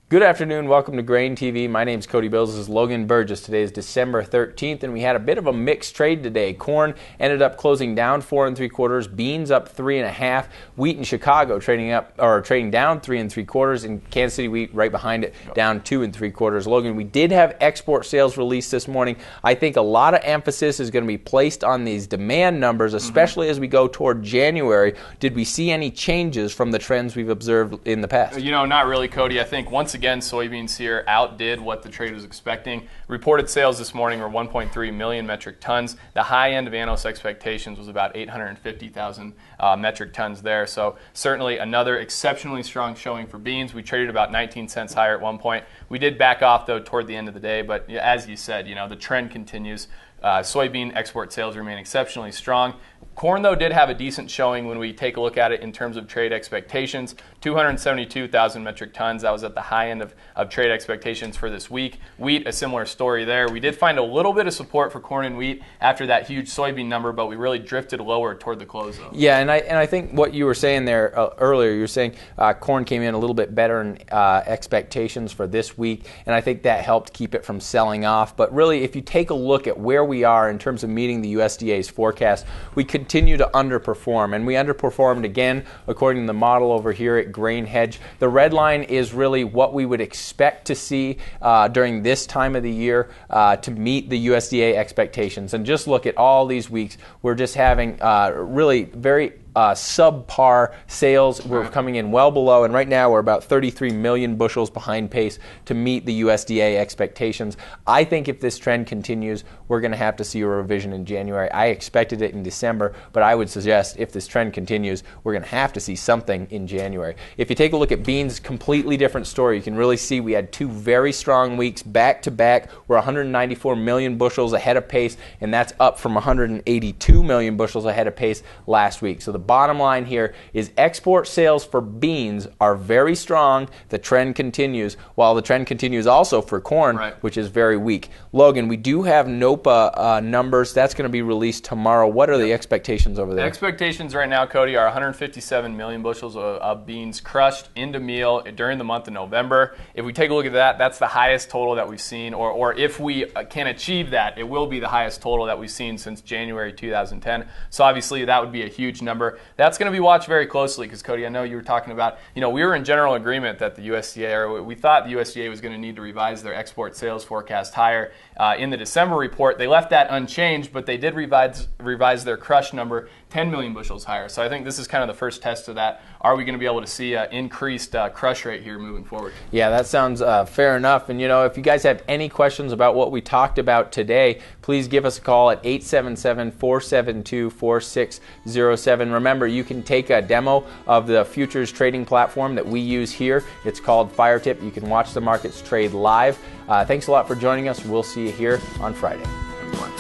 Good afternoon. Welcome to GrainTV. My name's Cody Bills. This is Logan Burgess. Today is December 13th, and we had a bit of a mixed trade today. Corn ended up closing down 4 3/4, beans up 3 1/2, wheat in Chicago trading down 3 3/4, and Kansas City wheat right behind it down 2 3/4. Logan, we did have export sales released this morning. I think a lot of emphasis is going to be placed on these demand numbers, especially as we go toward January. Did we see any changes from the trends we've observed in the past? You know, not really, Cody. I think once again, soybeans here outdid what the trade was expecting. Reported sales this morning were 1.3 million metric tons. The high end of analyst expectations was about 850,000 metric tons there. So certainly another exceptionally strong showing for beans. We traded about 19 cents higher at one point. We did back off, though, toward the end of the day. But as you said, you know, the trend continues. Soybean export sales remain exceptionally strong. Corn, though, did have a decent showing when we take a look at it in terms of trade expectations. 272,000 metric tons. That was at the high end of trade expectations for this week. Wheat, a similar story there. We did find a little bit of support for corn and wheat after that huge soybean number, but we really drifted lower toward the close, though. Yeah, and I think what you were saying there earlier, you were saying corn came in a little bit better in expectations for this week, and I think that helped keep it from selling off. But really, if you take a look at where we are in terms of meeting the USDA's forecast, we continue to underperform, and we underperformed again according to the model over here at Grain Hedge. The red line is really what we would expect to see during this time of the year to meet the USDA expectations. And just look at all these weeks. We're just having really very subpar sales. We're coming in well below, and right now we're about 33 million bushels behind pace to meet the USDA expectations. I think if this trend continues, we're going to have to see a revision in January. I expected it in December, but I would suggest if this trend continues, we're going to have to see something in January. If you take a look at beans, completely different story. You can really see we had two very strong weeks back to back. We're 194 million bushels ahead of pace, and that's up from 182 million bushels ahead of pace last week. So the bottom line here is export sales for beans are very strong. The trend continues, while the trend continues also for corn, which is very weak. Logan, we do have NOPA numbers. That's going to be released tomorrow. What are the expectations over there? The expectations right now, Cody, are 157 million bushels of beans crushed into meal during the month of November. If we take a look at that, that's the highest total that we've seen, or if we can achieve that, it will be the highest total that we've seen since January 2010. So obviously that would be a huge number. That's going to be watched very closely because, Cody, I know you were talking about, you know, we were in general agreement that the USDA, or we thought the USDA was going to need to revise their export sales forecast higher. In the December report, they left that unchanged, but they did revise their crush number 10 million bushels higher. So I think this is kind of the first test of that. Are we going to be able to see an increased crush rate here moving forward? Yeah, that sounds fair enough. And, you know, if you guys have any questions about what we talked about today, please give us a call at 877-472-4607. Remember, you can take a demo of the futures trading platform that we use here. It's called FireTip. You can watch the markets trade live. Thanks a lot for joining us. We'll see you here on Friday. Everyone.